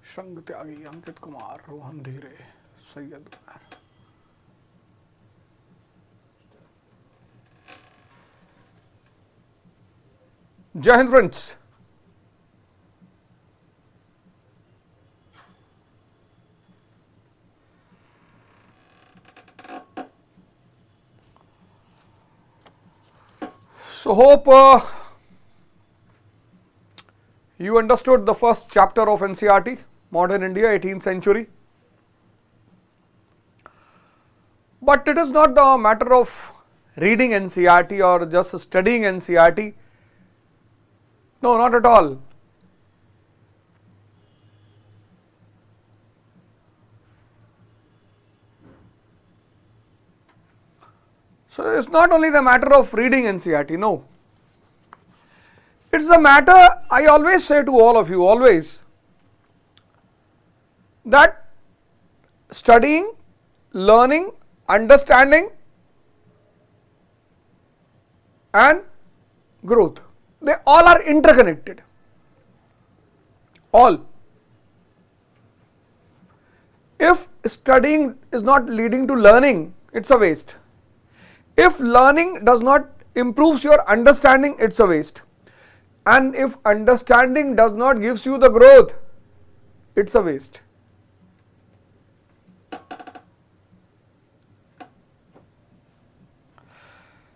संग त्यागी अंकित कुमार, रोहन धीरे, सैयद उमर। जय Hind friends. So hope you understood the first chapter of NCERT, Modern India, 18th century. But it is not the matter of reading NCERT or just studying NCERT. No, not at all. So it's not only the matter of reading NCERT, no. It's the matter, I always say to all of you, always, that studying, learning, understanding and growth, they all are interconnected. All. If studying is not leading to learning, it's a waste. If learning does not improves your understanding, it's a waste. And if understanding does not gives you the growth, it's a waste.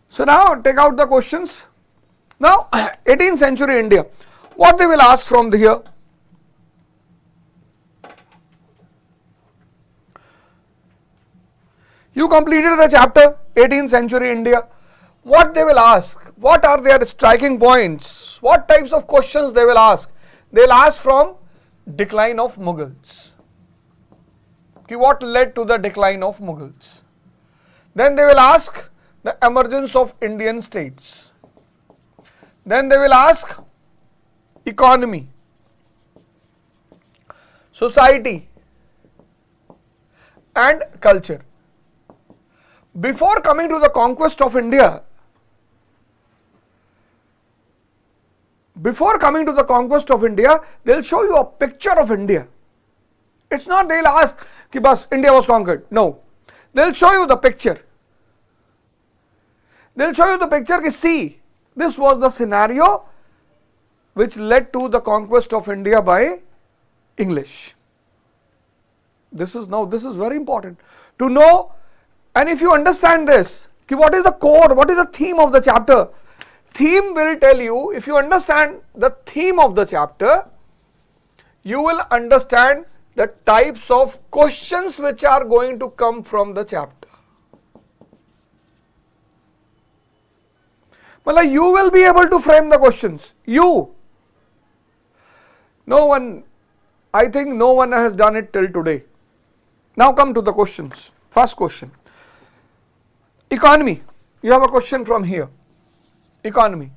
So now take out the questions. Now 18th century India, what they will ask from here? You completed the chapter 18th century India. What they will ask? What are their striking points? What types of questions they will ask? They will ask from decline of Mughals. What led to the decline of Mughals? Then they will ask the emergence of Indian states. Then they will ask economy, society and culture. Before coming to the conquest of India, they'll show you a picture of India. It's not they'll ask ki bas India was conquered. No, they'll show you the picture. They'll show you the picture ki see, this was the scenario which led to the conquest of India by English. This is very important to know. And if you understand this, what is the core, what is the theme of the chapter? Theme will tell you, if you understand the theme of the chapter, you will understand the types of questions which are going to come from the chapter. Well, you will be able to frame the questions. You. No one, I think no one has done it till today. Now come to the questions. First question. Economy. You have a question from here. Economy.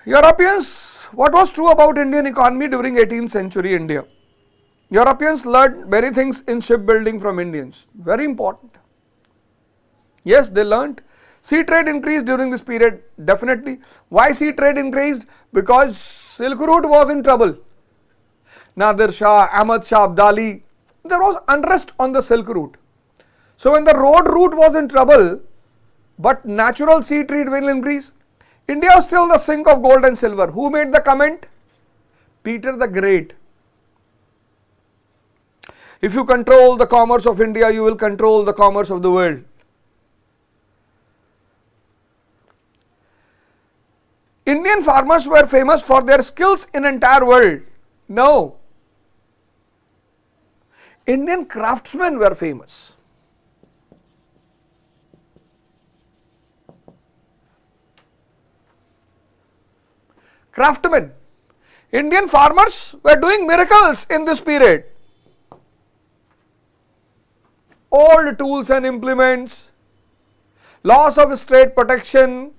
Europeans, what was true about Indian economy during 18th century India? Europeans learned many things in shipbuilding from Indians. Very important. Yes, they learned. Sea trade increased during this period, definitely. Why sea trade increased? Because Silk Route was in trouble. Nadir Shah, Ahmad Shah Abdali, there was unrest on the Silk Route. So when the road route was in trouble, but natural sea trade will increase. India is still the sink of gold and silver. Who made the comment? Peter the Great. If you control the commerce of India, you will control the commerce of the world. Indian farmers were famous for their skills in entire world. No. Indian craftsmen were famous. Craftsmen. Indian farmers were doing miracles in this period. Old tools and implements, loss of state protection.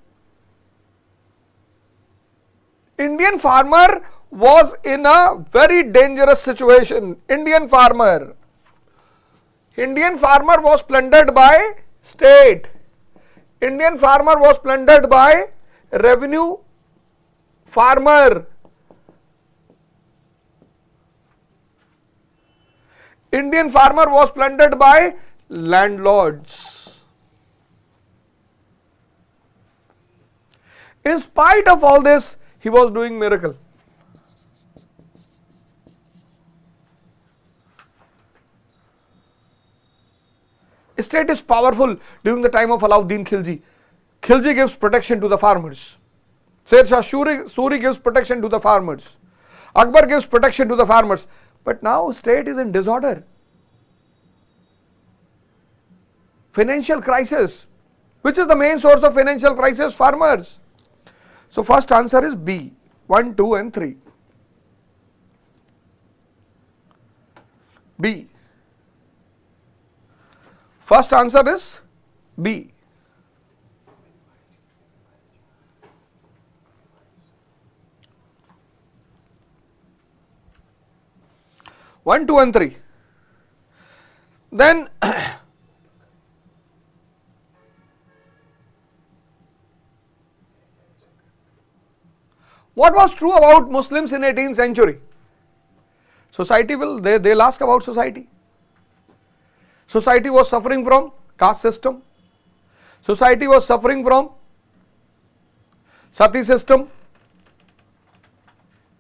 Indian farmer was in a very dangerous situation. Indian farmer was plundered by state. Indian farmer was plundered by revenue farmer. Indian farmer was plundered by landlords. In spite of all this, he was doing miracle. State is powerful during the time of Alauddin Khilji. Khilji gives protection to the farmers. Sher Shah Suri gives protection to the farmers. Akbar gives protection to the farmers. But now state is in disorder. Financial crisis. Which is the main source of financial crisis? Farmers. So first answer is B. 1, 2 and 3. B. First answer is B. One, two and three. Then what was true about Muslims in 18th century? Society they'll ask about society. Society was suffering from caste system. Society was suffering from sati system.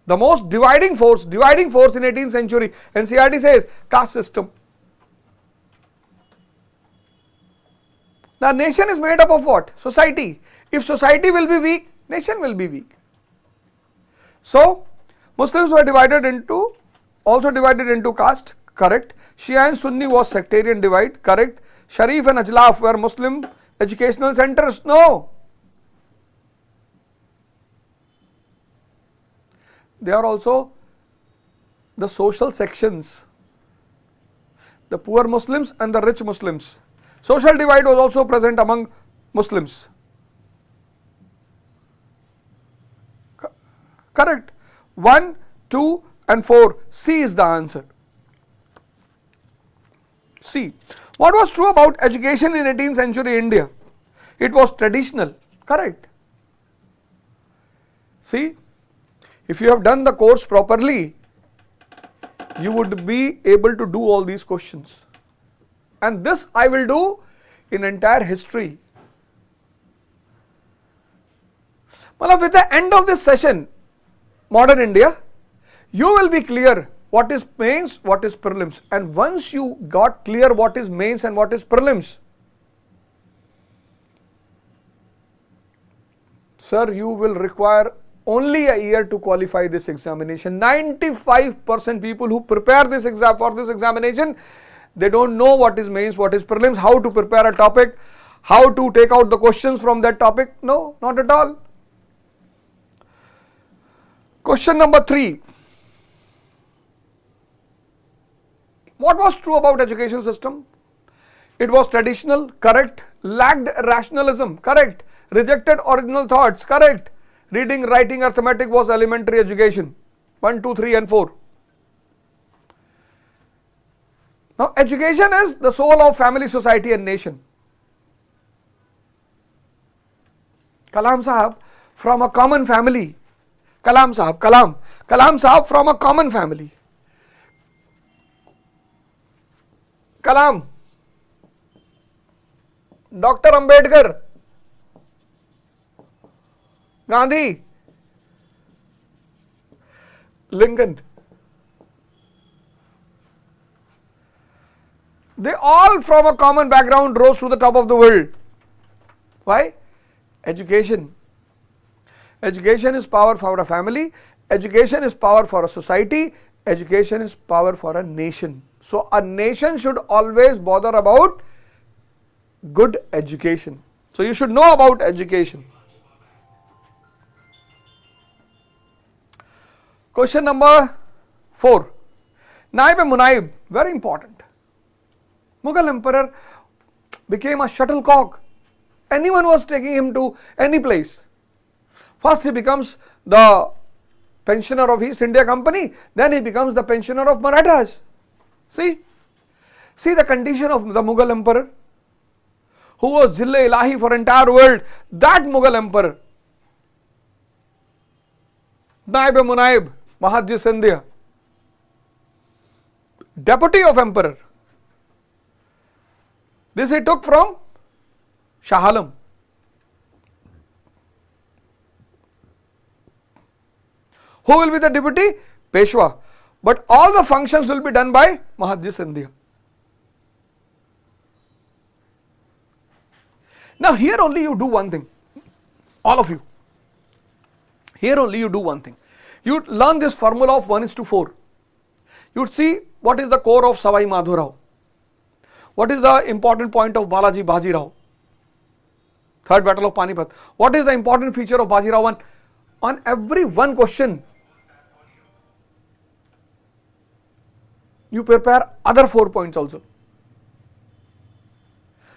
The most dividing force in 18th century, NCERT says caste system. The nation is made up of what? Society. If society will be weak, nation will be weak. So, Muslims were also divided into caste, correct. Shia and Sunni was sectarian divide, correct. Sharif and Ajlaf were Muslim educational centers, no. They are also the social sections, the poor Muslims and the rich Muslims. Social divide was also present among Muslims. Correct. 1, 2 and 4. C is the answer. C. What was true about education in 18th century India? It was traditional. Correct. See, if you have done the course properly, you would be able to do all these questions. And this I will do in entire history. Well, with the end of this session, modern India, you will be clear what is mains, what is prelims. And once you got clear what is mains and what is prelims, sir, you will require only a year to qualify this examination. 95% people who prepare this exam for this examination, they don't know what is mains, what is prelims, how to prepare a topic, how to take out the questions from that topic. No, not at all. Question number 3. What was true about education system? It was traditional, correct. Lacked rationalism, correct. Rejected original thoughts, correct. Reading, writing, arithmetic was elementary education. 1, 2, 3 and 4. Now, education is the soul of family, society and nation. Kalam Sahab from a common family. Kalam Sahab from a common family. Kalam, Dr. Ambedkar, Gandhi, Lincoln. They all from a common background rose to the top of the world. Why? Education. Education is power for a family. Education is power for a society. Education is power for a nation. So, a nation should always bother about good education. So, you should know about education. Question number 4. Naib-e-Munaib, very important. Mughal emperor became a shuttlecock. Anyone was taking him to any place. First he becomes the pensioner of East India Company, then he becomes the pensioner of Marathas. See the condition of the Mughal emperor, who was Jilla-Ilahi for entire world. That Mughal emperor, Naib-e-Munaib, Mahadji Scindia, Deputy of emperor. This he took from Shah Alam. Who will be the deputy? Peshwa. But all the functions will be done by Mahadji Scindia. Now here only you do one thing, all of you. Here only you do one thing. You learn this formula of 1:4. You would see what is the core of Savai Madhurao. What is the important point of Balaji Bajirao? Third battle of Panipat. What is the important feature of Bajirao 1? On every one question, you prepare other 4 points also.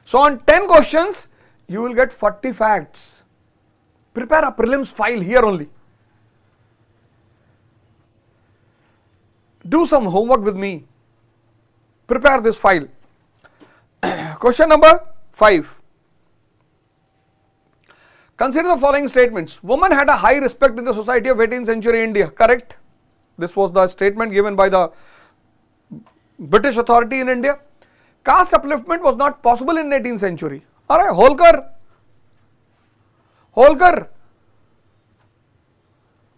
So on 10 questions, you will get 40 facts. Prepare a prelims file here only. Do some homework with me. Prepare this file. Question number 5. Consider the following statements. Women had a high respect in the society of 18th century India. Correct? This was the statement given by the British authority in India. Caste upliftment was not possible in 18th century. Alright, Holkar.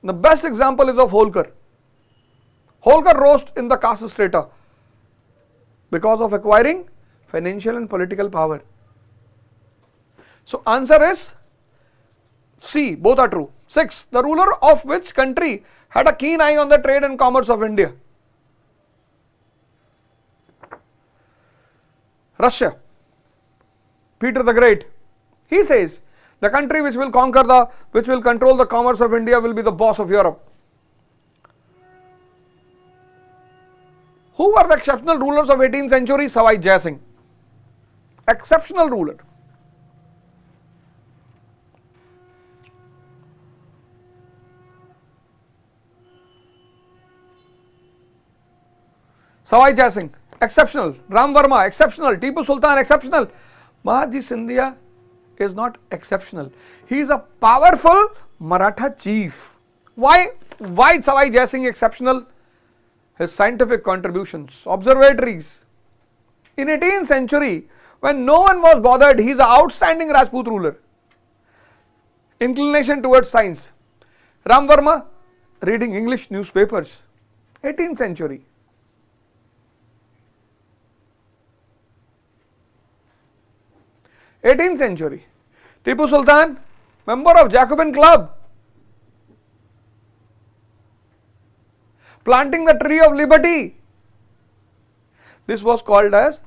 The best example is of Holkar. Holkar rose in the caste strata because of acquiring financial and political power. So answer is C, both are true. 6. The ruler of which country had a keen eye on the trade and commerce of India? Russia. Peter the Great. He says the country which will control the commerce of India will be the boss of Europe. Who were the exceptional rulers of 18th century? Savai Jai Singh. Exceptional ruler. Savai Jai Singh, exceptional. Ram Verma, exceptional. Tipu Sultan, exceptional. Mahadji Scindia is not exceptional. He is a powerful Maratha chief. Why Savai Jai Singh exceptional? His scientific contributions, observatories. In 18th century, when no one was bothered, he is an outstanding Rajput ruler. Inclination towards science. Ram Verma, reading English newspapers. 18th century. Tipu Sultan, member of Jacobin Club. Planting the tree of liberty. This is called as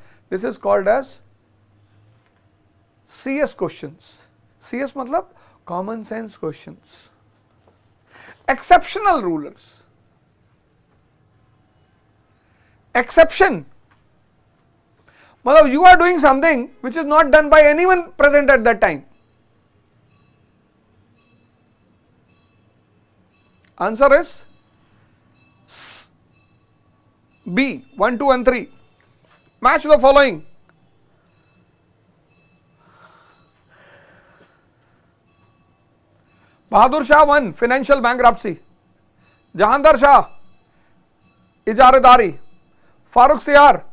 CS questions. CS matlab common sense questions. Exceptional rulers. Exception. Matlab you are doing something which is not done by anyone present at that time. Answer is B, 1, 2 and 3. Match the following. Bahadur Shah 1, financial bankruptcy. Jahandar Shah, ijaradari. Farooq Siyar,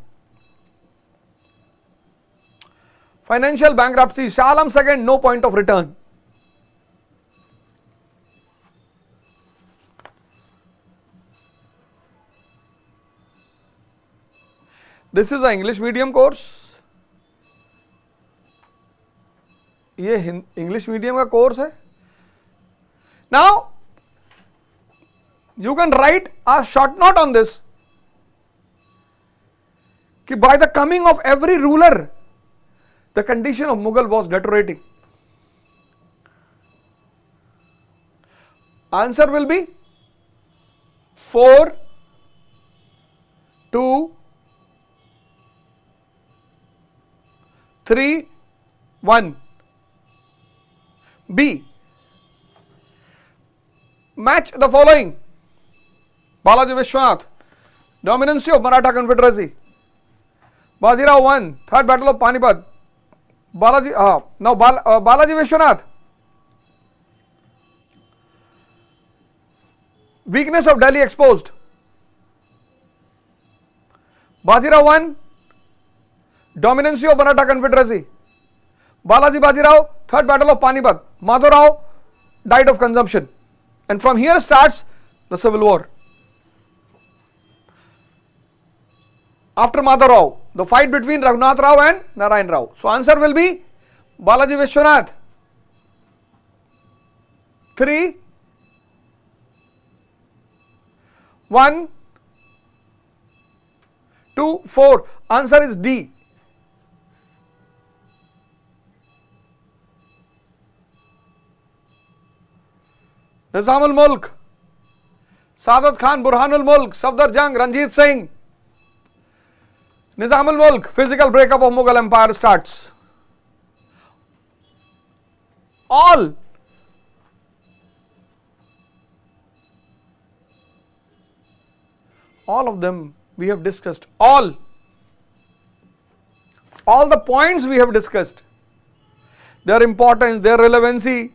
financial bankruptcy. Shah Alam II, no point of return. This is an English medium course. ये English medium का course है. Now, you can write a short note on this. कि by the coming of every ruler, the condition of Mughal was deteriorating. Answer will be 4, 2, 3, 1. B. Match the following. Balaji Vishwanath, dominancy of Maratha Confederacy. Bajirao 1, third battle of Panipat. Balaji Vishwanath. Weakness of Delhi exposed. Bajirao won dominance of Maratha Confederacy. Balaji Bajirao, third battle of Panipat. Madhavrao died of consumption. And from here starts the civil war. After Madhavrao, the fight between Raghunath Rao and Narayan Rao. So answer will be Balaji Vishwanath. 3, 1, 2, 4. Answer is D. Nizamul Mulk, Saadat Khan, Burhanul Mulk, Safdar Jang, Ranjit Singh. Nizamul Mulk, physical breakup of Mughal Empire starts. All of them we have discussed. All the points we have discussed. Their importance, their relevancy.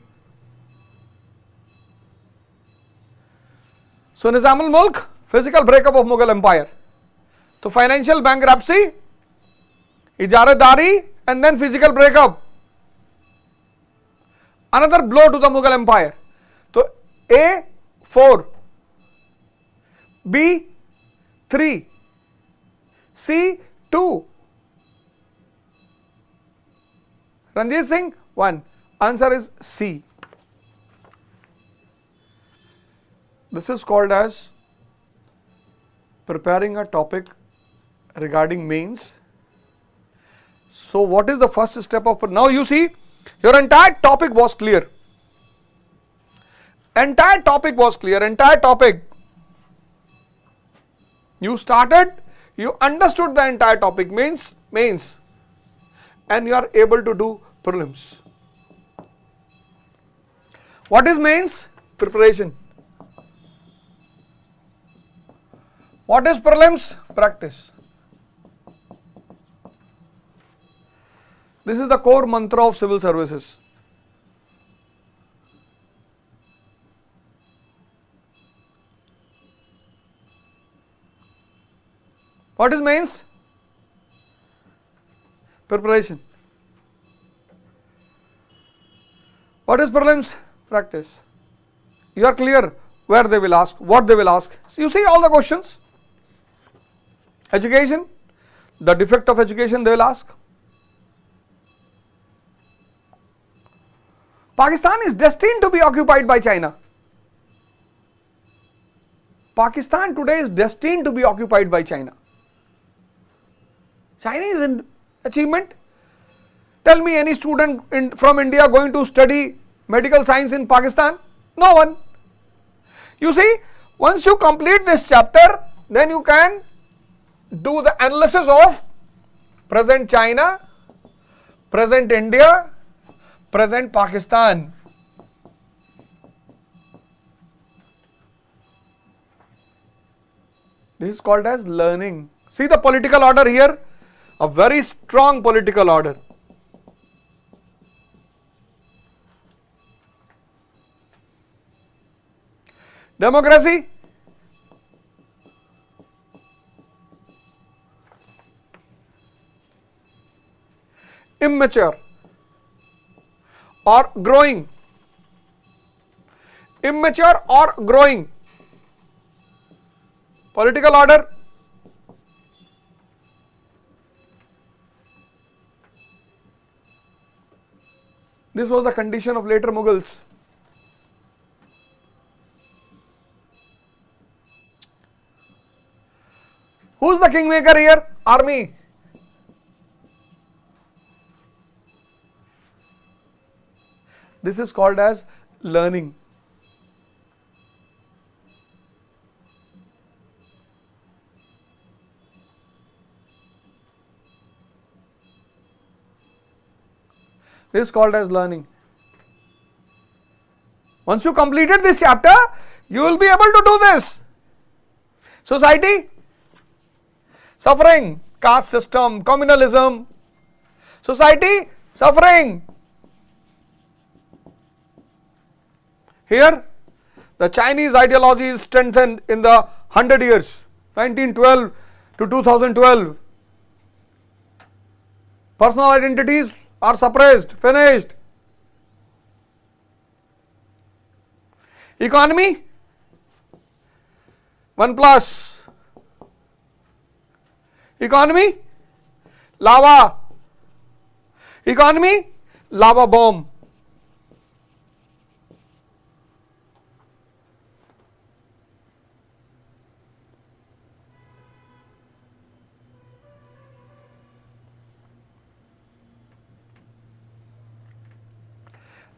So Nizamul Mulk, physical breakup of Mughal Empire. So financial bankruptcy, ijaradari, and then physical breakup. Another blow to the Mughal Empire. So A 4, B 3, C 2, Ranjit Singh 1. Answer is C. This is called as preparing a topic regarding mains. So what is the first step of, now you see your entire topic was clear. Entire topic was clear, entire topic. You started, you understood the entire topic, mains, and you are able to do prelims. What is mains? Preparation. What is prelims? Practice. This is the core mantra of civil services. What is mains? Preparation. What is prelims? Practice. You are clear where they will ask, what they will ask. So you see all the questions. Education, the defect of education they will ask. Pakistan is destined to be occupied by China. Pakistan today is destined to be occupied by China. Chinese achievement. Tell me any student from India going to study medical science in Pakistan? No one. You see, once you complete this chapter, then you can do the analysis of present China, present India, present Pakistan. This is called as learning. See the political order here, a very strong political order. Democracy, immature or growing, immature or growing. Political order, this was the condition of later Mughals. Who is the kingmaker here? Army. This is called as learning. This is called as learning. Once you completed this chapter, you will be able to do this. Society, suffering, caste system, communalism. Society, suffering. Here, the Chinese ideology is strengthened in the 100 years, 1912, to 2012. Personal identities are suppressed, finished. Economy, 1 plus. Economy, lava. Economy, lava bomb.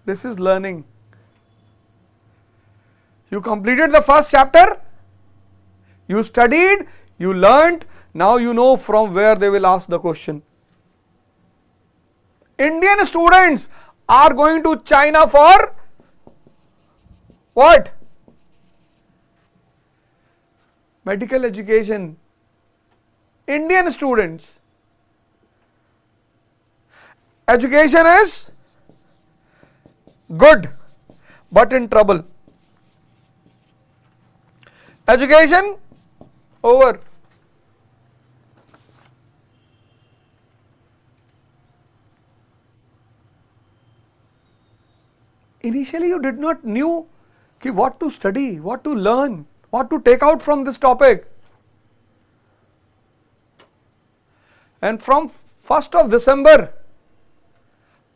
This is learning. You completed the first chapter, you studied, you learnt, now you know from where they will ask the question. Indian students are going to China for what? Medical education. Indian students. Education is good, but in trouble. Education over. Initially you did not knew what to study, what to learn, what to take out from this topic. And from 1st of December,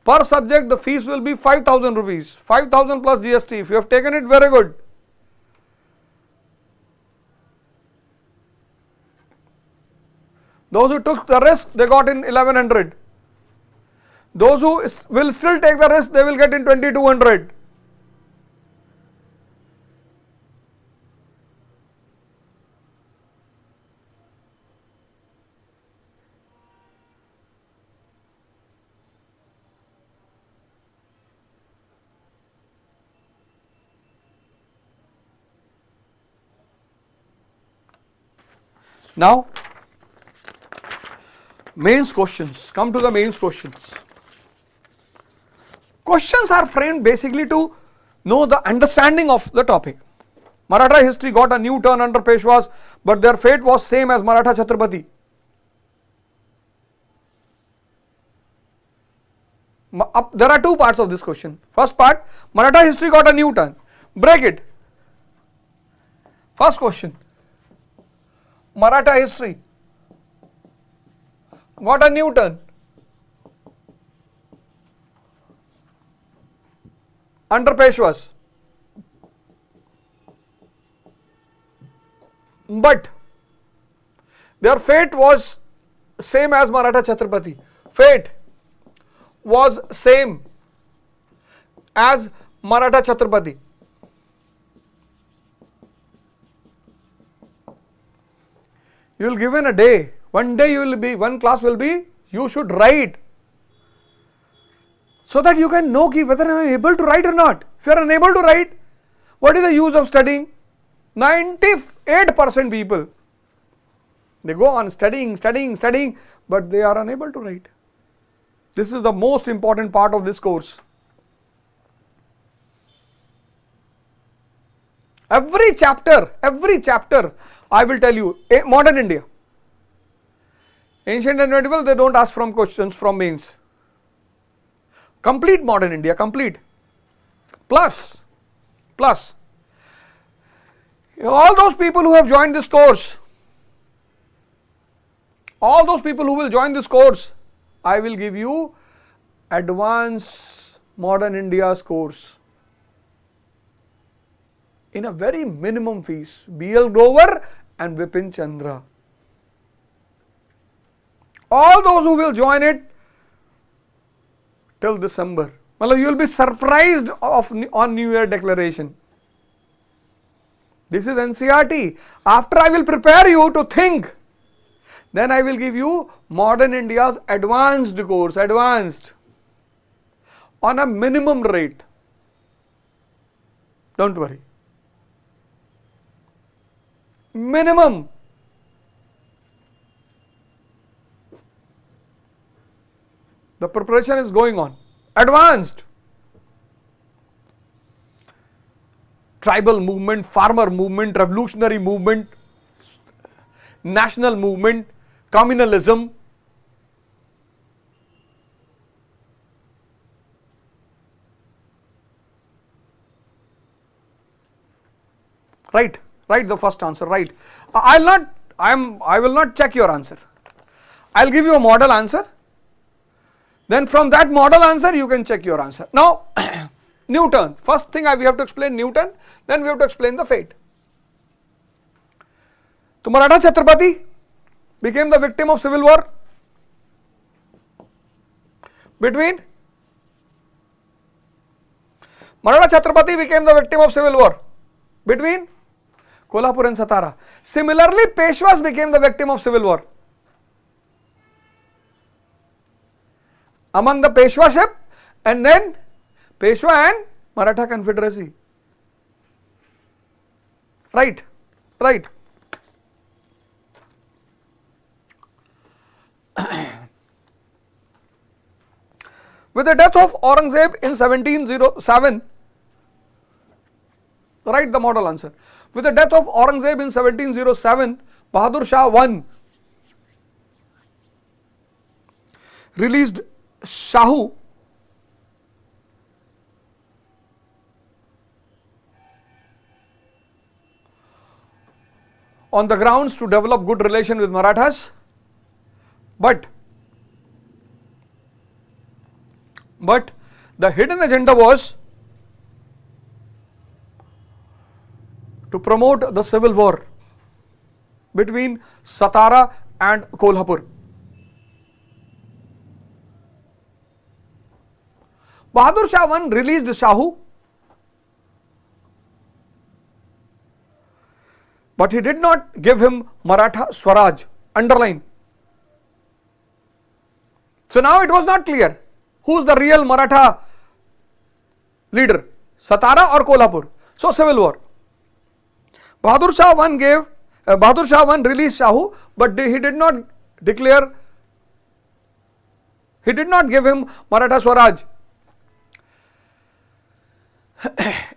per subject the fees will be 5,000 rupees, 5,000 plus GST. If you have taken it, very good. Those who took the risk, they got in 1100. Those who will still take the risk, they will get in 2200. Now, mains questions. Come to the mains questions. Questions are framed basically to know the understanding of the topic. Maratha history got a new turn under Peshwas, but their fate was same as Maratha Chhatrapati. There are two parts of this question. First part, Maratha history got a new turn. Break it. First question, Maratha history got a new turn under Peshwas, but their fate was same as Maratha Chhatrapati. Fate was same as Maratha Chhatrapati. You will given a day, one day you will be, one class will be, you should write, so that you can know whether I am able to write or not. If you are unable to write, what is the use of studying? 98% people, they go on studying, but they are unable to write. This is the most important part of this course. Every chapter, I will tell you, modern India, ancient and medieval, they don't ask from questions from mains. Complete modern India, complete. Plus, all those people who have joined this course, all those people who will join this course, I will give you advanced modern India's course in a very minimum fees. B.L. Grover and Vipin Chandra. All those who will join it till December, you will be surprised on New Year declaration. This is NCERT. After I will prepare you to think, then I will give you modern India's advanced course, on a minimum rate. Don't worry. Minimum. The preparation is going on. Advanced. Tribal movement, farmer movement, revolutionary movement, national movement, communalism. Right, right, the first answer, right. I will not check your answer. I will give you a model answer. Then from that model answer you can check your answer. Now Newton, first thing we have to explain Newton, then we have to explain the fate. So Maratha Chhatrapati became the victim of civil war between Maratha Chhatrapati became the victim of civil war between Kolhapur and Satara. Similarly, Peshwas became the victim of civil war among the Peshwaship, and then Peshwa and Maratha Confederacy. Right, right. With the death of Aurangzeb in 1707, write the model answer. With the death of Aurangzeb in 1707, Bahadur Shah I released Shahu on the grounds to develop good relation with Marathas, but the hidden agenda was to promote the civil war between Satara and Kolhapur. Bahadur Shah I released Shahu, but he did not give him Maratha Swaraj. Underline. So now it was not clear who is the real Maratha leader, Satara or Kolhapur. So civil war. Bahadur Shah I released Shahu, but he did not declare, he did not give him Maratha Swaraj.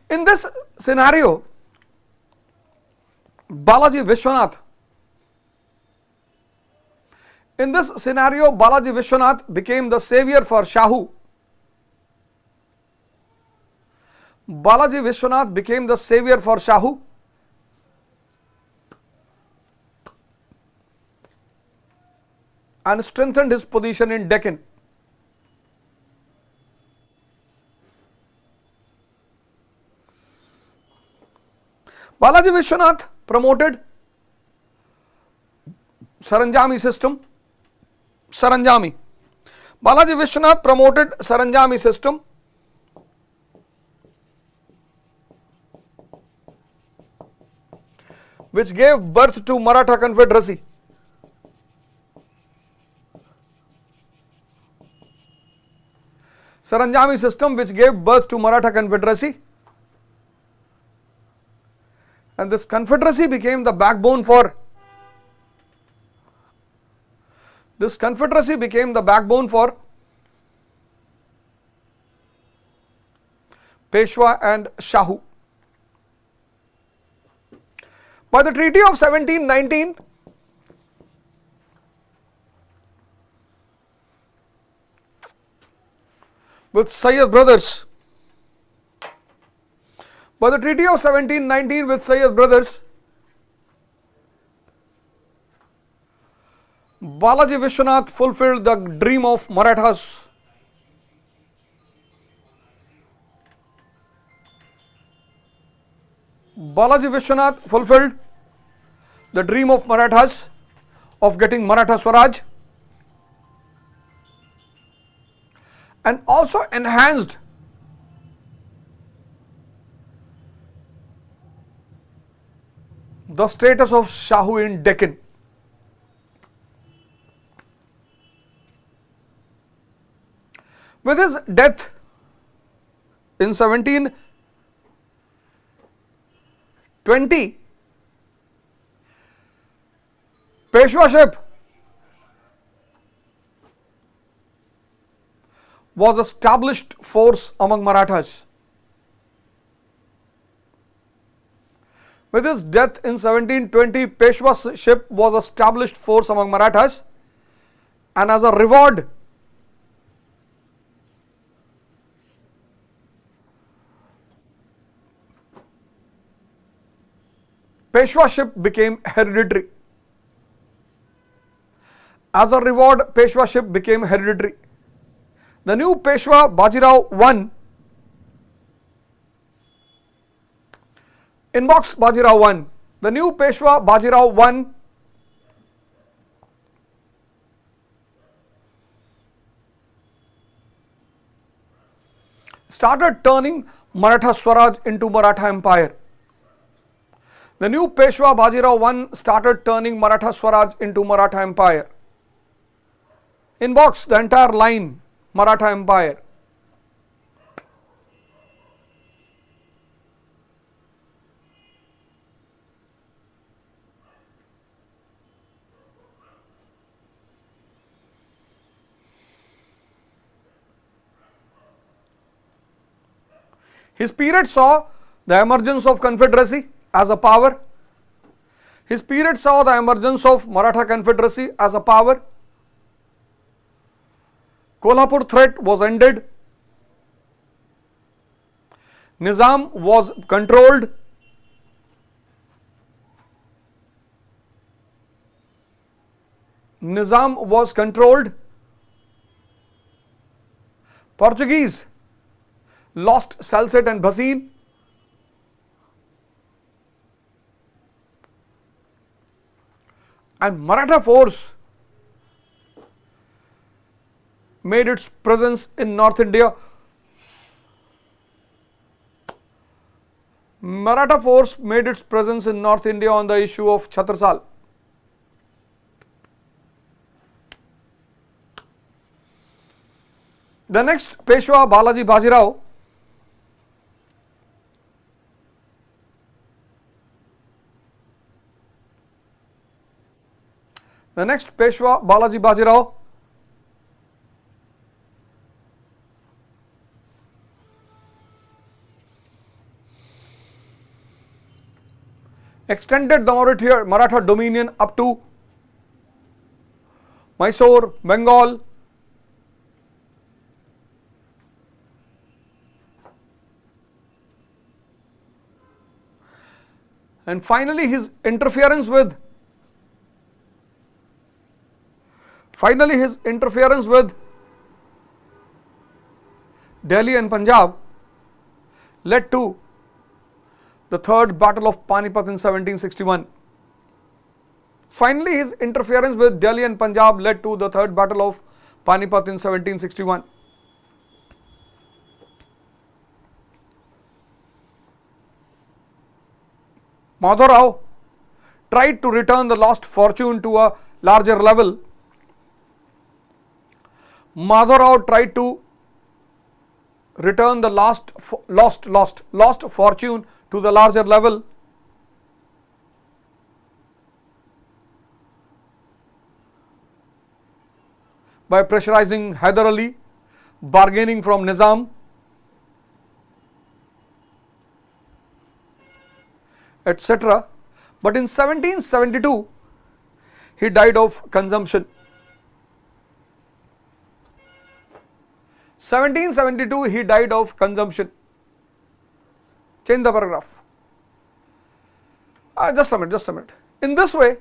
In this scenario, Balaji Vishwanath became the savior for Shahu. Balaji Vishwanath became the savior for Shahu and strengthened his position in Deccan. Balaji Vishwanath promoted Saranjami system. Balaji Vishwanath promoted Saranjami system, which gave birth to Maratha Confederacy. Saranjami system which gave birth to Maratha Confederacy, and this confederacy became the backbone for Peshwa and Shahu. By the Treaty of 1719, with Sayyid brothers, Balaji Vishwanath fulfilled the dream of Marathas. Balaji Vishwanath fulfilled the dream of Marathas of getting Maratha Swaraj, and also enhanced the status of Shahu in Deccan. With his death in 1720, Peshwaship was established force among Marathas, With his death in 1720, Peshwaship was established force among Marathas, and as a reward, Peshwaship became hereditary. As a reward, Peshwaship became hereditary. The new Peshwa Bajirao I, inbox Bajirao I, the new Peshwa Bajirao I started turning Maratha Swaraj into Maratha Empire. The new Peshwa Bajirao I started turning Maratha Swaraj into Maratha Empire. Inbox the entire line, Maratha Empire. His period saw the emergence of Confederacy as a power. His period saw the emergence of Maratha Confederacy as a power. Kolhapur threat was ended. Nizam was controlled. Nizam was controlled. Portuguese lost Salsette and Bassein. And Maratha force made its presence in North India. Maratha force made its presence in North India on the issue of Chhattisgarh. The next Peshwa Balaji Bajirao extended the Maratha dominion up to Mysore, Bengal. And finally his interference with Delhi and Punjab led to the Third Battle of Panipat in 1761. Finally, his interference with Delhi and Punjab led to the Third Battle of Panipat in 1761. Madhav tried to return the lost fortune to a larger level. Madhav tried to return the lost fortune to the larger level. By pressurizing Hyder Ali, bargaining from Nizam, etc. But in 1772, he died of consumption. 1772, he died of consumption. Change the paragraph. Just a minute. In this way,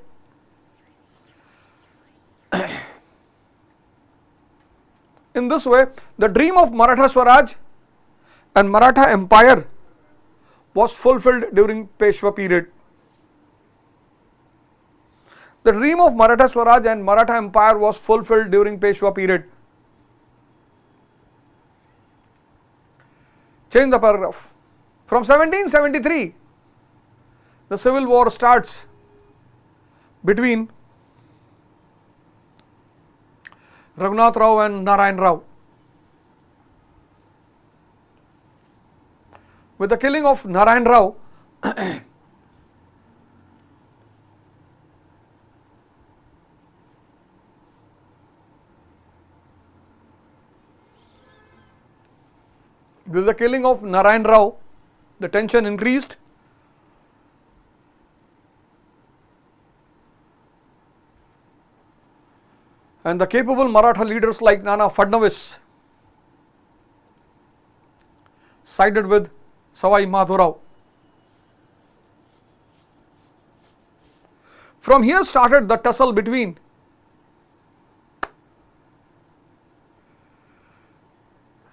the dream of Maratha Swaraj and Maratha Empire was fulfilled during Peshwa period. The dream of Maratha Swaraj and Maratha Empire was fulfilled during Peshwa period. Change the paragraph. From 1773, the civil war starts between Raghunath Rao and Narayan Rao. With the killing of Narayan Rao, the tension increased. and the capable Maratha leaders like Nana Fadnavis sided with Savai Madhurao. From here started the tussle between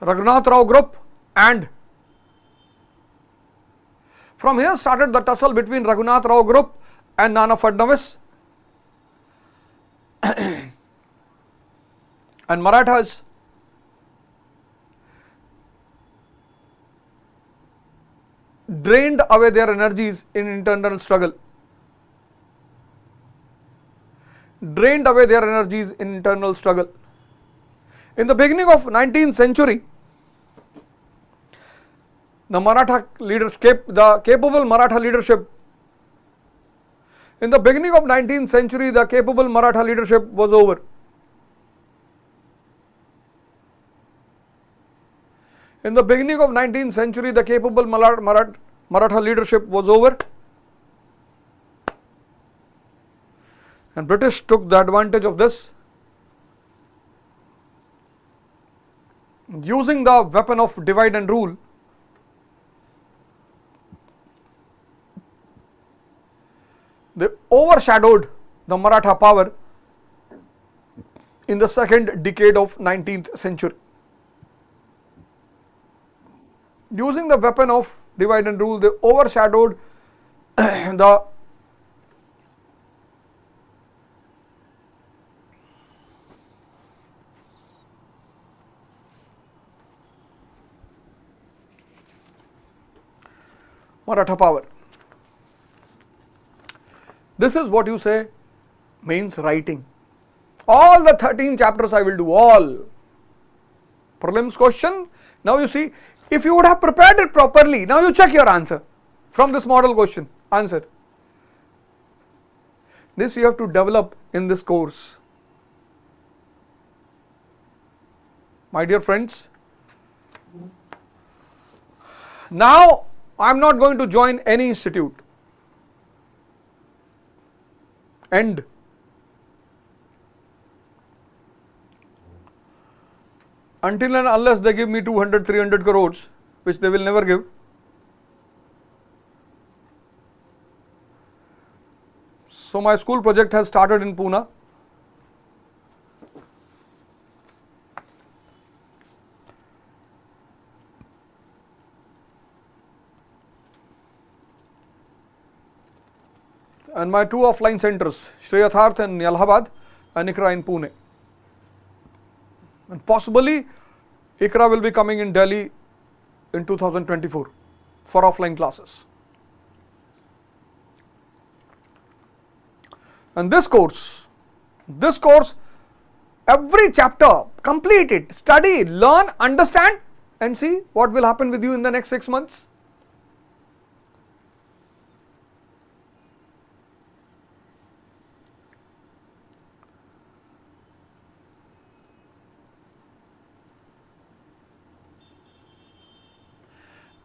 Raghunath Rao group and Nana Fadnavis and Marathas drained away their energies in internal struggle. In the beginning of 19th century, the capable Maratha leadership was over. Maratha leadership was over, and British took the advantage of this, using the weapon of divide and rule. They overshadowed the Maratha power in the second decade of 19th century. Using the weapon of divide and rule, they overshadowed the Maratha power. This is what you say means writing. All the 13 chapters I will do, all. Prelims question. Now you see, if you would have prepared it properly, now you check your answer from this model question, answer. This you have to develop in this course. My dear friends, now I am not going to join any institute. End. Until and unless they give me 200, 300 crores, which they will never give. So my school project has started in Pune. And my two offline centers, Shri Yatharth in Allahabad and ICRA in Pune. And possibly ICRA will be coming in Delhi in 2024 for offline classes. And this course, every chapter, complete it, study, learn, understand, and see what will happen with you in the next 6 months.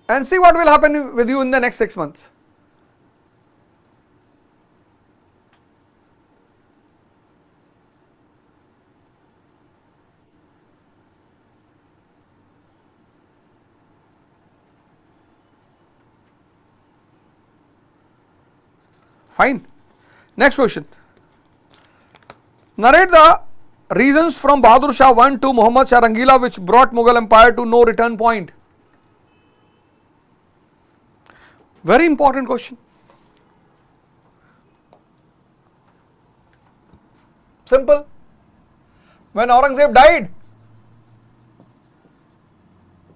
And see what will happen with you in the next 6 months. Fine. Next question. Narrate the reasons from Bahadur Shah I to Muhammad Shah Rangila which brought Mughal Empire to no return point. Very important question. Simple. When Aurangzeb died,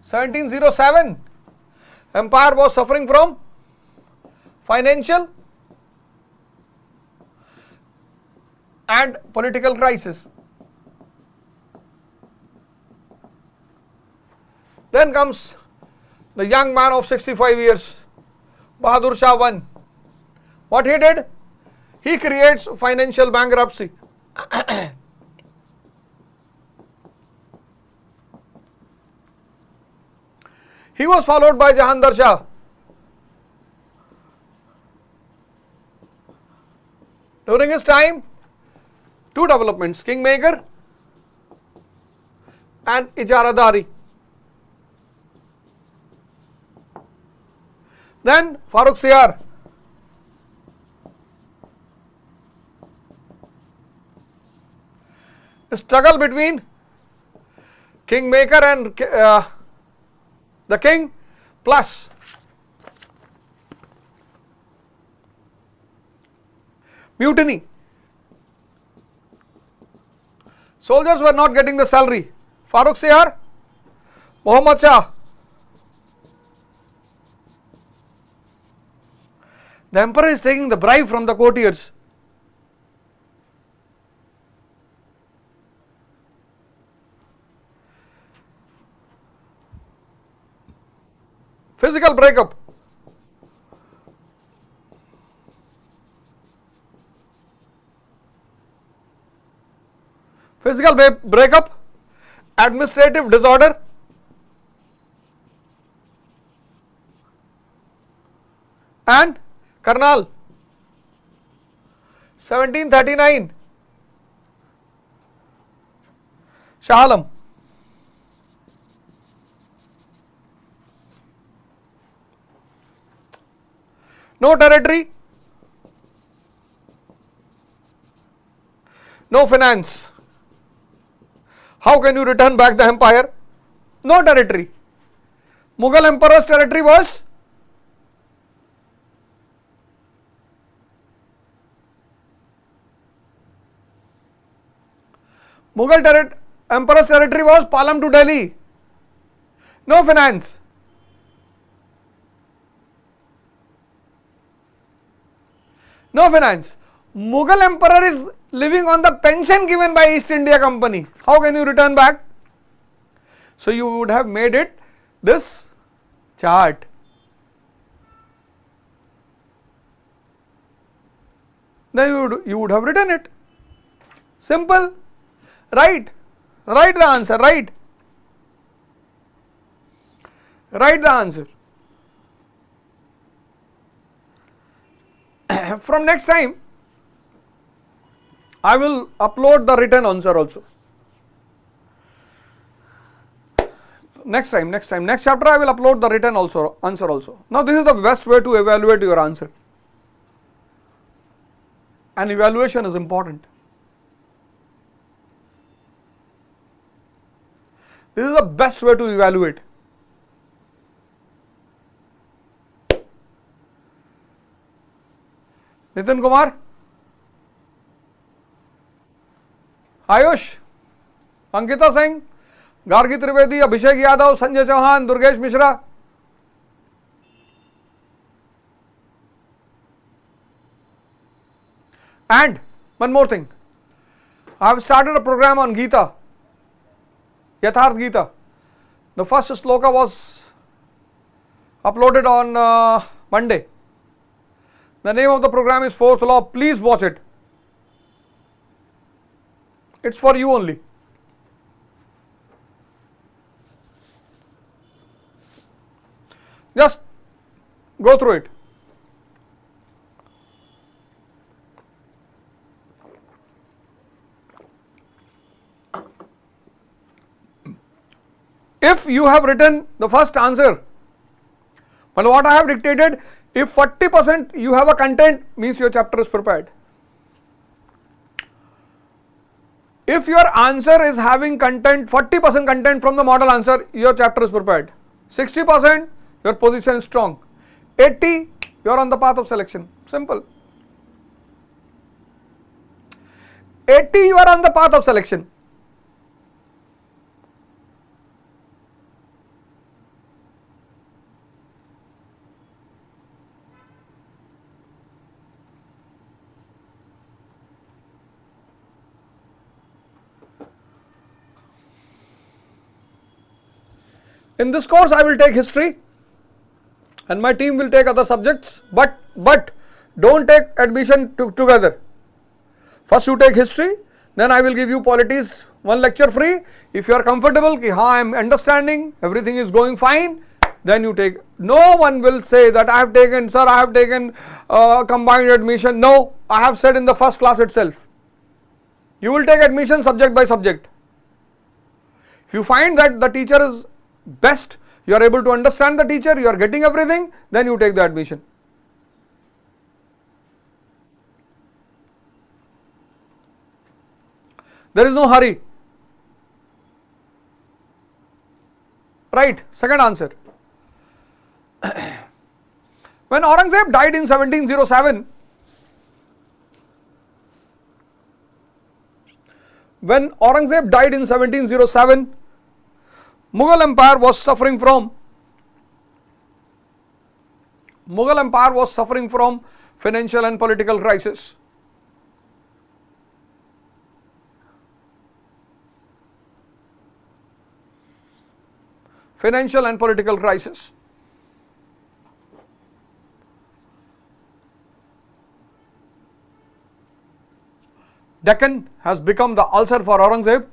1707, empire was suffering from financial and political crisis. Then comes the young man of 65 years, Bahadur Shah I. What he did? He creates financial bankruptcy. He was followed by Jahandar Shah. During his time, two developments, kingmaker and ijaradari. Then Farrukhsiyar, the struggle between kingmaker and the king plus mutiny. Soldiers were not getting the salary. Farrukhsiyar, Muhammad Shah. The emperor is taking the bribe from the courtiers. Physical breakup. Physical breakup, administrative disorder, and Karnal, 1739, Shah Alam. No territory, no finance. How can you return back the empire? No territory. Mughal emperor's territory was emperor's territory was Palam to Delhi. No finance. No finance. Mughal emperor is living on the pension given by East India Company. How can you return back? So you would have made it this chart. Then you would have written it. Simple. Write the answer, write the answer. From next time, I will upload the written answer also. Next chapter I will upload the written answer also. Now this is the best way to evaluate your answer. And evaluation is important. This is the best way to evaluate. Nitin Kumar, Ayush, Ankita Singh, Gargi Trivedi, Abhishek Yadav, Sanjay Chauhan, Durgesh Mishra. And one more thing, I have started a program on Gita, Yatharth Gita. The first sloka was uploaded on Monday. The name of the program is Fourth Law. Please watch it. It's for you only. Just go through it. If you have written the first answer, well, what I have dictated, if 40% you have a content, means your chapter is prepared. If your answer is having content, 40% content from the model answer, your chapter is prepared. 60%, your position is strong. 80%, you are on the path of selection. Simple. 80%, you are on the path of selection. In this course, I will take history and my team will take other subjects, but don't take admission together. First you take history, then I will give you polities, one lecture free. If you are comfortable, ki haan, I am understanding, everything is going fine, then you take. No one will say that I have taken combined admission. No, I have said in the first class itself. You will take admission subject by subject. If you find that the teacher is best, you are able to understand the teacher, you are getting everything, then you take the admission. There is no hurry. Right, second answer. When Aurangzeb died in 1707, Mughal Empire was suffering from financial and political crisis. Deccan has become the ulcer for Aurangzeb.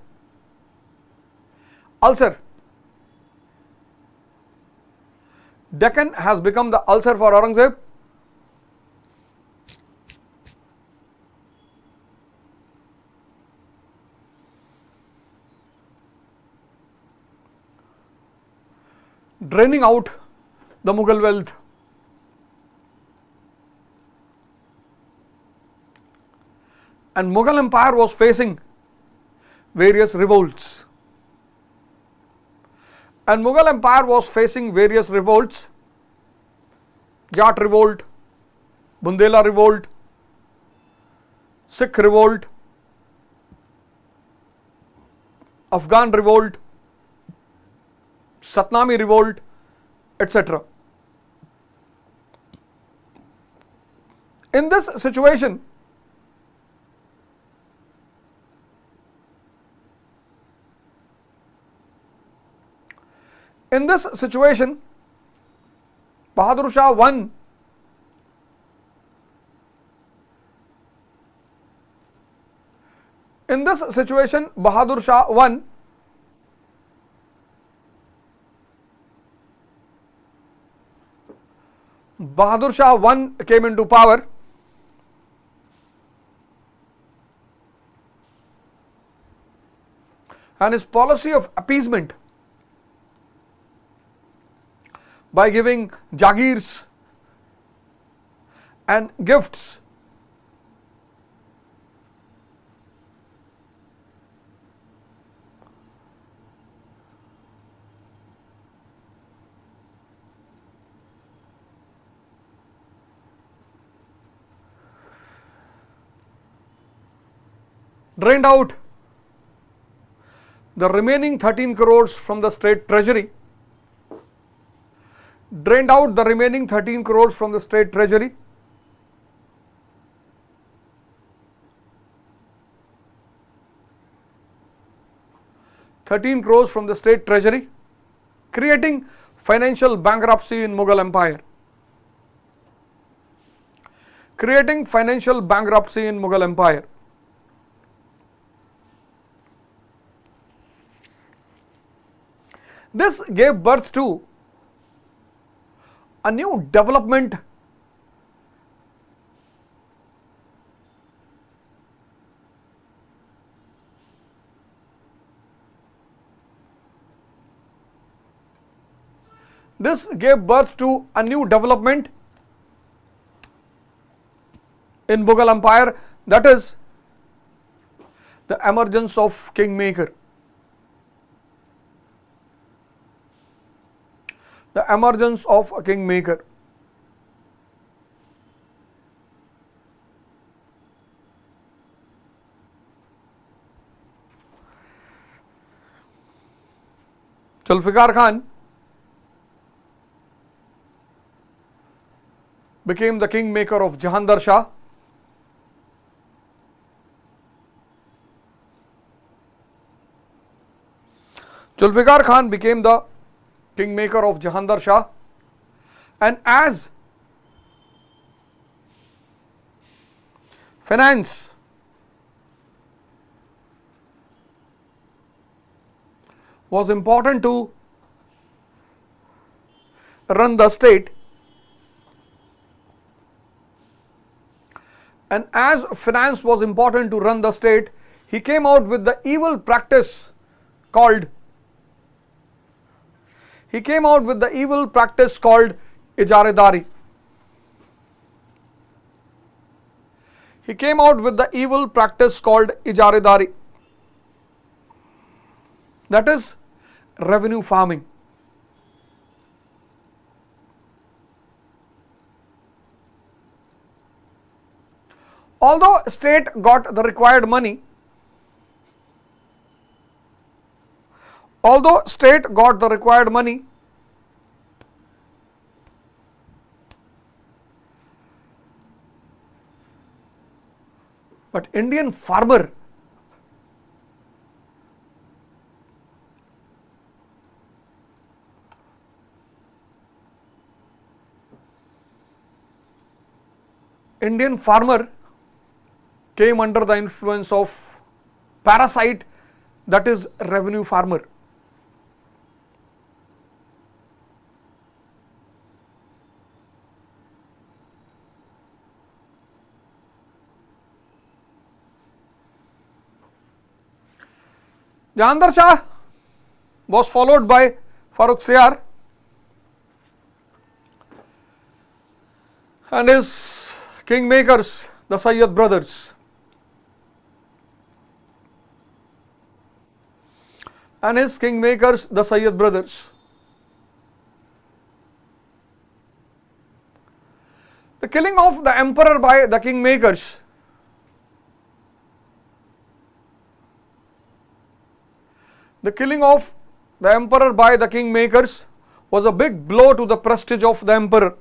Deccan has become the ulcer for Aurangzeb. Draining out the Mughal wealth. And Mughal Empire was facing various revolts. Jat revolt, Bundela revolt, Sikh revolt, Afghan revolt, Satnami revolt, etc. In this situation, Bahadur Shah won. Bahadur Shah won came into power. And his policy of appeasement by giving jagirs and gifts drained out the remaining 13 crores from the state treasury. 13 crores from the state treasury. Creating financial bankruptcy in Mughal Empire. This gave birth to a new development in Mughal Empire, that is the emergence of kingmaker. Zulfikar Khan became the kingmaker of Jahandar Shah. Zulfikar Khan became the kingmaker of Jahandar Shah, and as finance was important to run the state, he came out with the evil practice called He came out with the evil practice called ijaredari. He came out with the evil practice called ijaredari. That is revenue farming. Although state got the required money, but Indian farmer came under the influence of parasite, that is revenue farmer. Jahandar Shah was followed by Farrukh Siyar and his kingmakers, the Sayyid brothers. The killing of the emperor by the kingmakers was a big blow to the prestige of the emperor.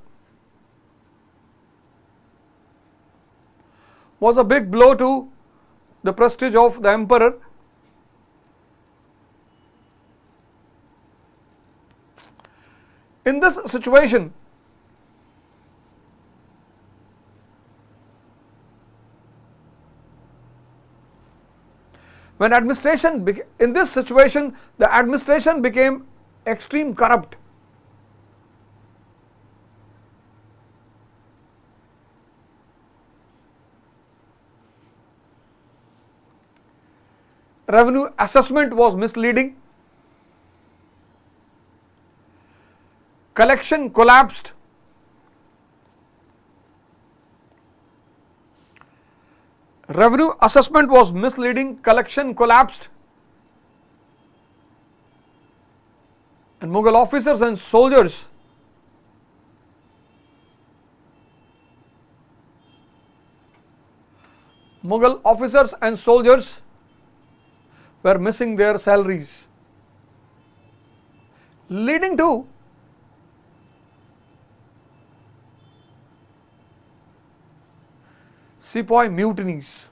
In this situation, the administration became extreme corrupt. Revenue assessment was misleading. Collection collapsed. Revenue assessment was misleading, collection collapsed, and Mughal officers and soldiers were missing their salaries, leading to sepoy mutinies.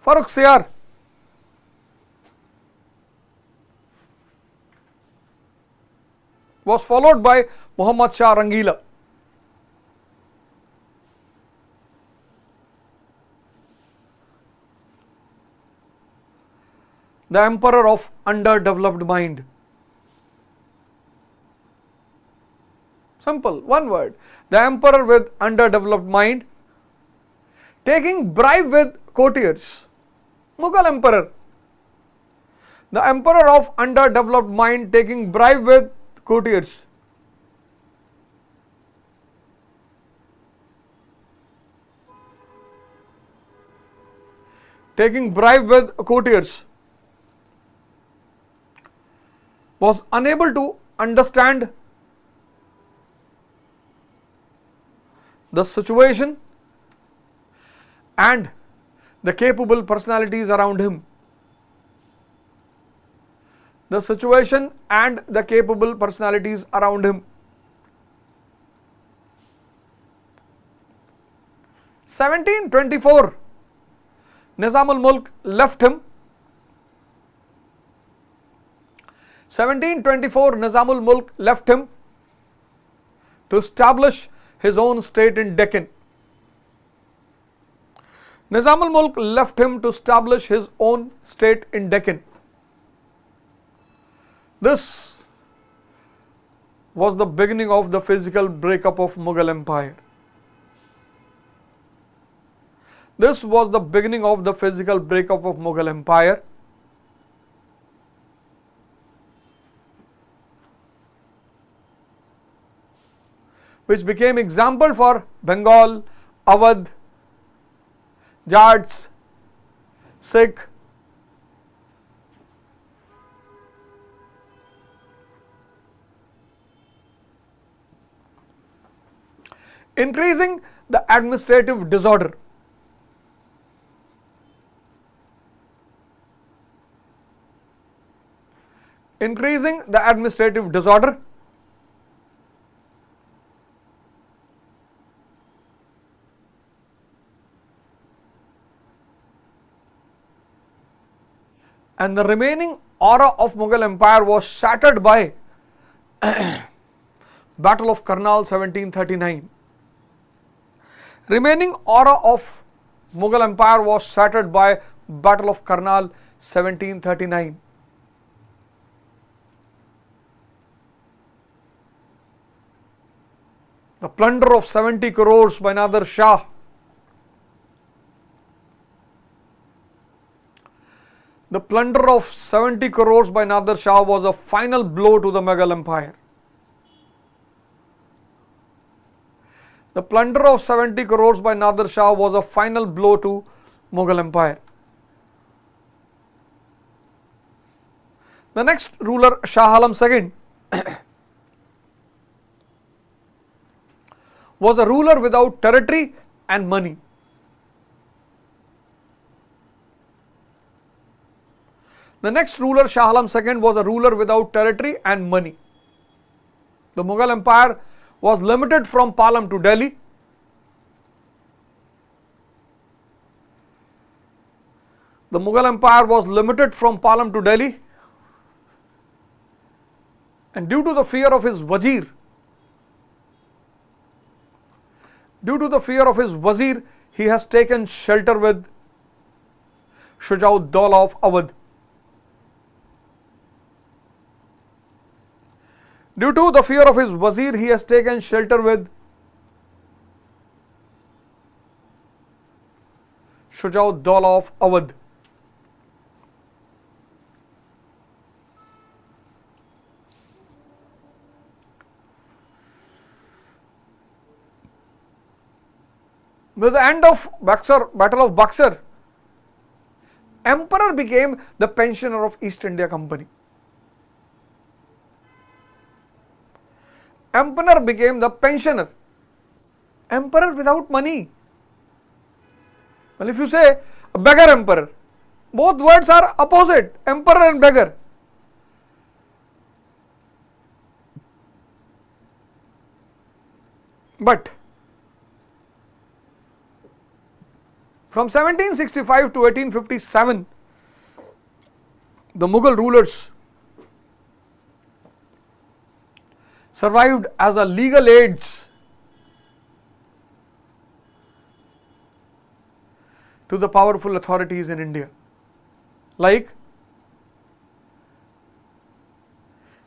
Farrukh Siyar was followed by Muhammad Shah Rangila. The emperor of underdeveloped mind. Simple, one word. The emperor with underdeveloped mind, taking bribe with courtiers. Mughal emperor. The emperor of underdeveloped mind taking bribe with courtiers. Was unable to understand the situation and the capable personalities around him. 1724, Nizam al-Mulk left him. 1724, Nizam al-Mulk left him to establish his own state in Deccan. Nizam al-Mulk left him to establish his own state in Deccan. This was the beginning of the physical breakup of Mughal Empire. This was the beginning of the physical breakup of Mughal Empire. Which became example for Bengal, Avadh, Jats, Sikh, increasing the administrative disorder. Increasing the administrative disorder. And the remaining aura of Mughal Empire was shattered by Battle of Karnal 1739. Remaining aura of Mughal Empire was shattered by Battle of Karnal 1739. The plunder of 70 crores by Nader Shah. The plunder of 70 crores by Nader Shah was a final blow to the Mughal Empire. The plunder of 70 crores by Nader Shah was a final blow to Mughal Empire. The next ruler, Shah Alam II, was a ruler without territory and money. The next ruler, Shah Alam II, was a ruler without territory and money. The Mughal Empire was limited from Palam to Delhi. The Mughal Empire was limited from Palam to Delhi, and due to the fear of his wazir, he has taken shelter with Shujauddaulah of Awadh. Due to the fear of his wazir, he has taken shelter with Shujauddaulah of Awadh. With the end of Battle of Buxar, Emperor became the pensioner of East India Company. Emperor became the pensioner. Emperor without money. Well, if you say a beggar emperor, both words are opposite, emperor and beggar. But from 1765 to 1857, the Mughal rulers survived as a legal aids to the powerful authorities in India, like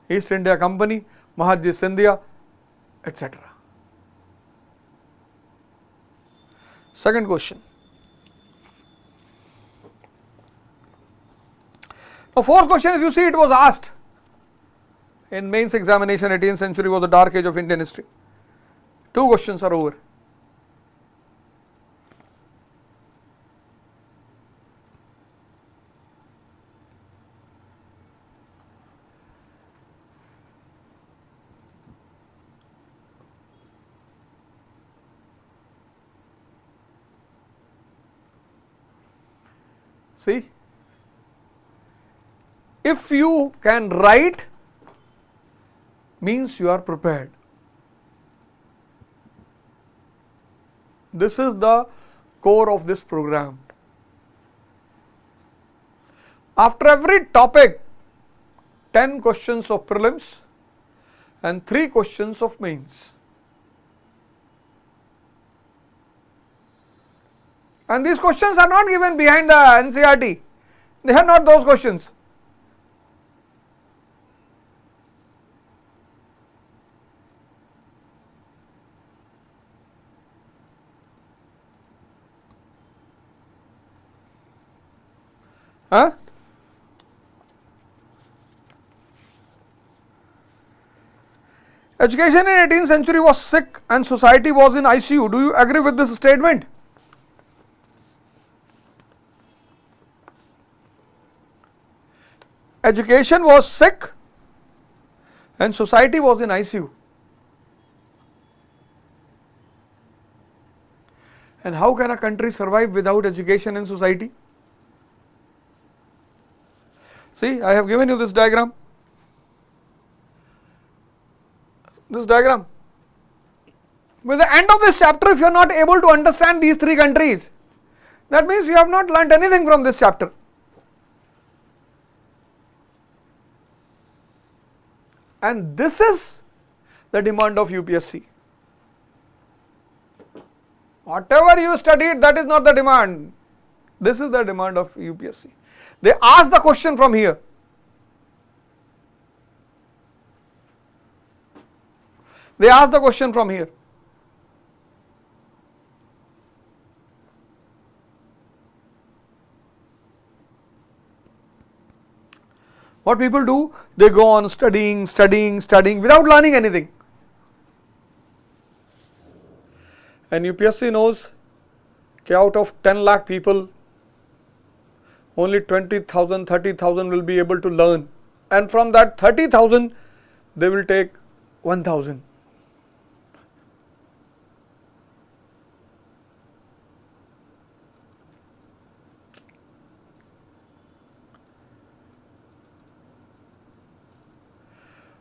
East India Company, Mahadji Scindia, etc. Second question. Now, fourth question, if you see, it was asked in mains examination. 18th century was the dark age of Indian history. Two questions are over. See, if you can write, means you are prepared. This is the core of this program. After every topic, 10 questions of prelims and 3 questions of mains. And these questions are not given behind the NCERT. They are not those questions. Huh? Education in 18th century was sick and society was in ICU. Do you agree with this statement? Education was sick and society was in ICU. And how can a country survive without education and society? See, I have given you this diagram. This diagram. With the end of this chapter, if you are not able to understand these three countries, that means you have not learnt anything from this chapter. And this is the demand of UPSC. Whatever you studied, that is not the demand. This is the demand of UPSC. They ask the question from here. They ask the question from here. What people do, they go on studying without learning anything. And UPSC knows that out of 10 lakh people, only 20,000, 30,000 will be able to learn. And from that 30,000, they will take 1,000.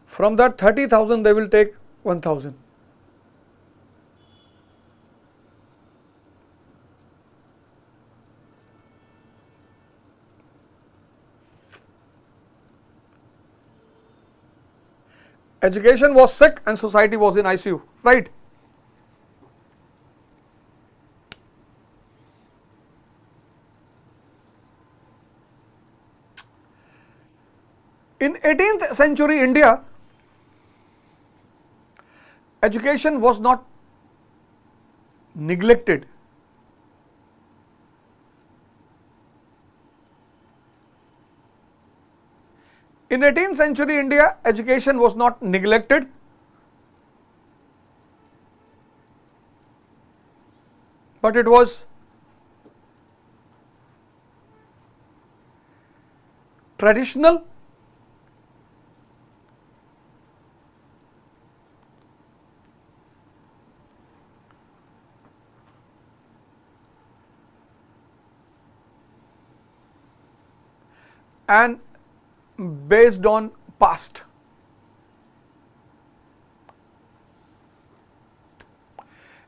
From that 30,000, they will take 1,000. Education was sick and society was in ICU, right? In 18th century India, education was not neglected. In 18th century India, education was not neglected. But it was traditional, and based on past.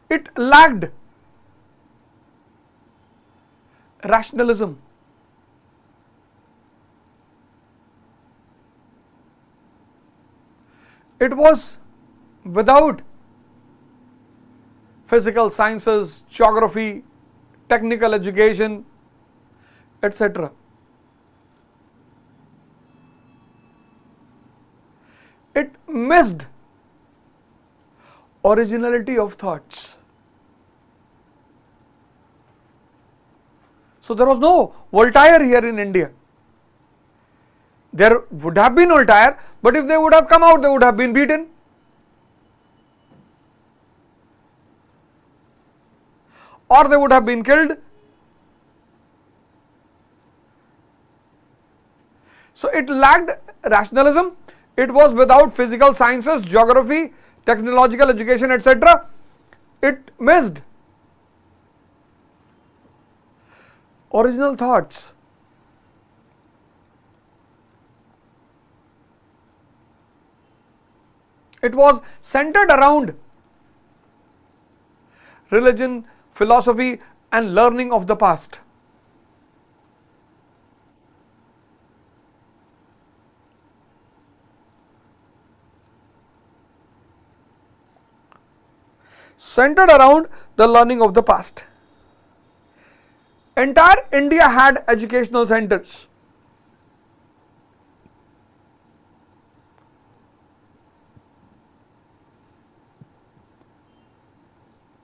It lacked rationalism. It was without physical sciences, geography, technical education, etc. It missed originality of thoughts. So there was no Voltaire here in India. There would have been Voltaire, but if they would have come out, they would have been beaten. Or they would have been killed. So it lacked rationalism. It was without physical sciences, geography, technological education, etc. It missed original thoughts. It was centered around religion, philosophy, and learning of the past. Centered around the learning of the past. Entire India had educational centers.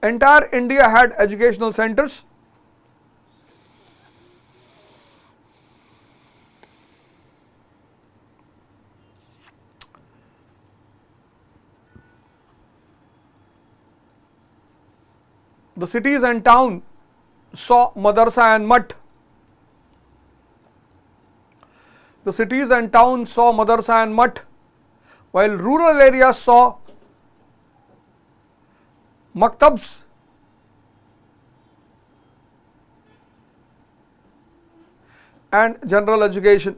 Entire India had educational centers. The cities and town saw madrasa and mutt. The cities and towns saw madrasa and mutt, while rural areas saw maktabs and general education.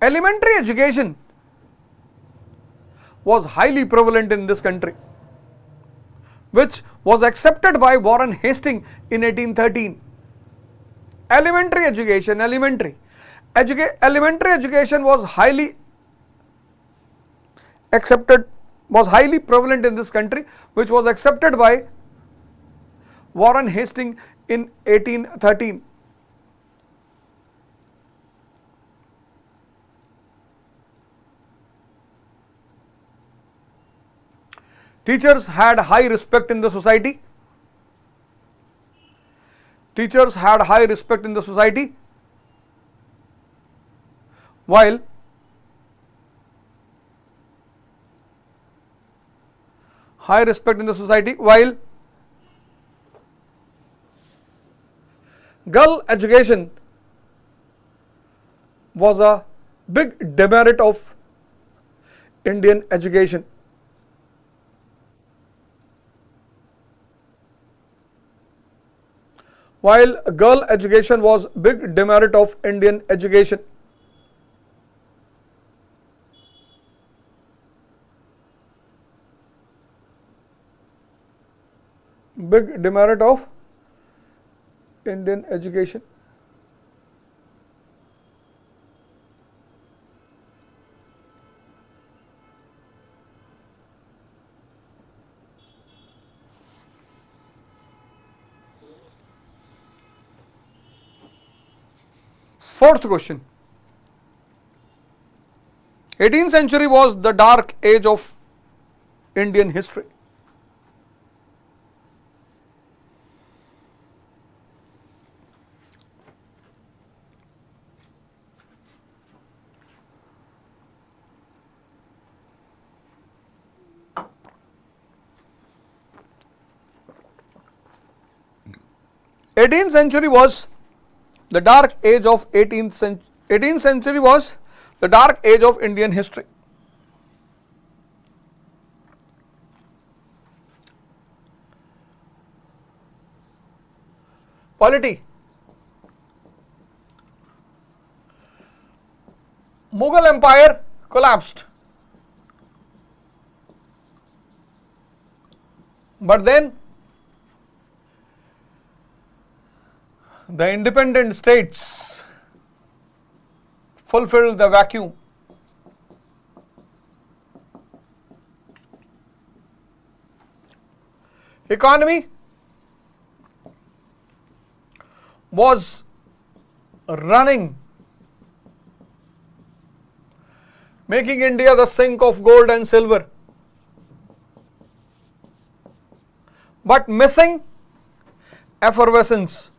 Elementary education was highly prevalent in this country, which was accepted by Warren Hastings in 1813. Elementary education, elementary education was highly accepted, was highly prevalent in this country, which was accepted by Warren Hastings in 1813. Teachers had high respect in the society. Teachers had high respect in the society, while girl education was a big demerit of Indian education. While girl education was big demerit of Indian education. Big demerit of Indian education. Fourth question. 18th century was the dark age of Indian history. Eighteenth century was the dark age of 18th century was the dark age of Indian history. Polity. Mughal Empire collapsed, but then the independent states fulfilled the vacuum. Economy was running, making India the sink of gold and silver, but missing effervescence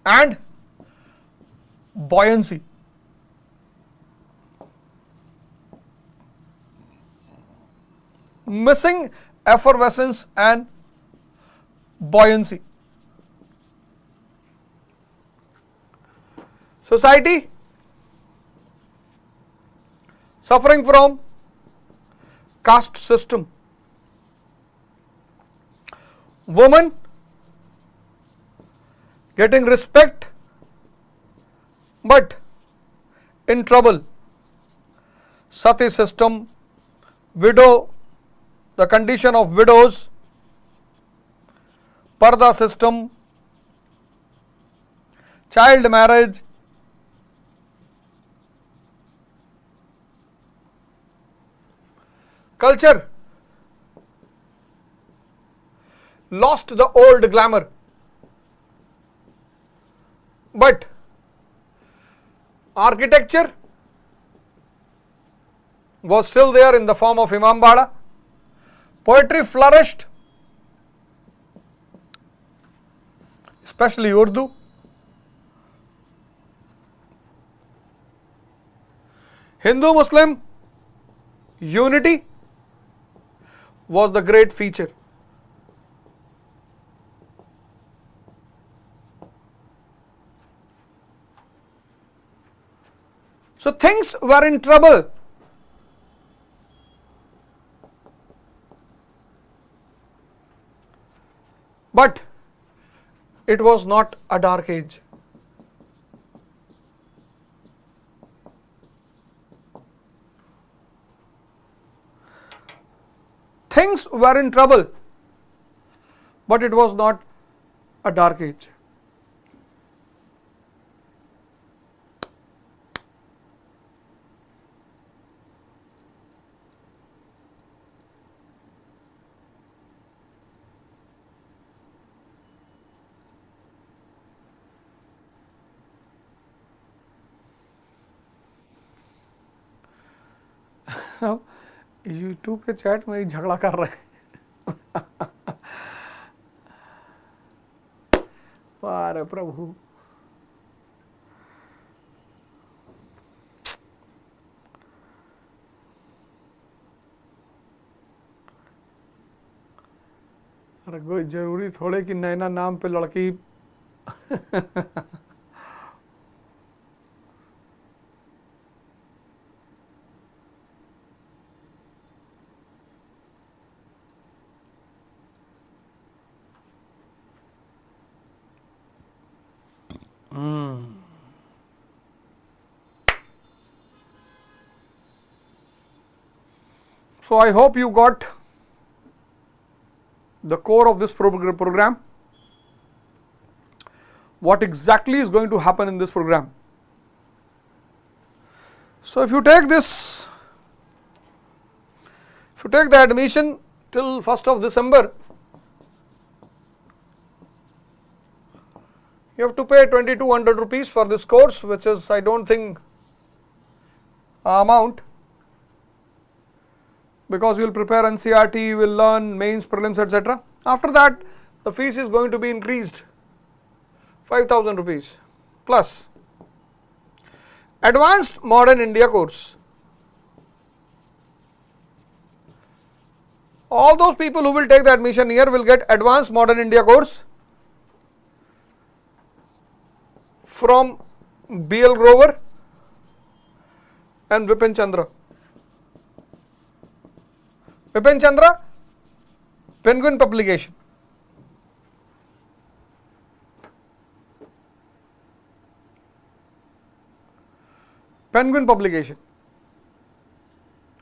and buoyancy. Missing effervescence and buoyancy. Society suffering from caste system. Women getting respect but in trouble. Sati system, widow, the condition of widows, Parda system, child marriage, culture lost the old glamour, but architecture was still there in the form of Imambada. Poetry flourished, especially Urdu. Hindu Muslim unity was the great feature. So things were in trouble. But it was not a dark age. Things were in trouble, but it was not a dark age. YouTube के chat में ही झगड़ा कर रहे हैं। अरे प्रभु, अरे कोई जरूरी थोड़े कि नैना नाम पे लड़की So I hope you got the core of this program. What exactly is going to happen in this program? So if you take this, if you take the admission till 1st of December, you have to pay 2200 rupees for this course, which is, I don't think, amount, because you will prepare NCERT, you will learn mains, prelims, etc. After that, the fees is going to be increased 5000 rupees plus. Advanced Modern India course. All those people who will take the admission here will get Advanced Modern India course from BL Grover and Vipin Chandra. Vipin Chandra, Penguin publication. Penguin publication.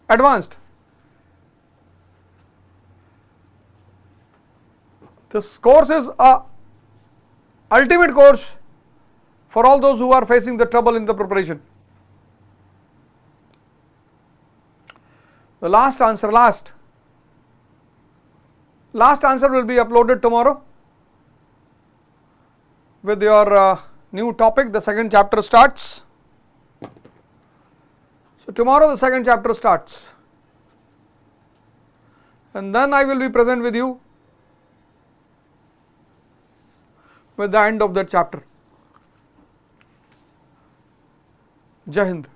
Advanced. This course is a ultimate course for all those who are facing the trouble in the preparation. The last answer will be uploaded tomorrow with your new topic. The second chapter starts. So tomorrow the second chapter starts, and then I will be present with you with the end of that chapter. Jai Hind.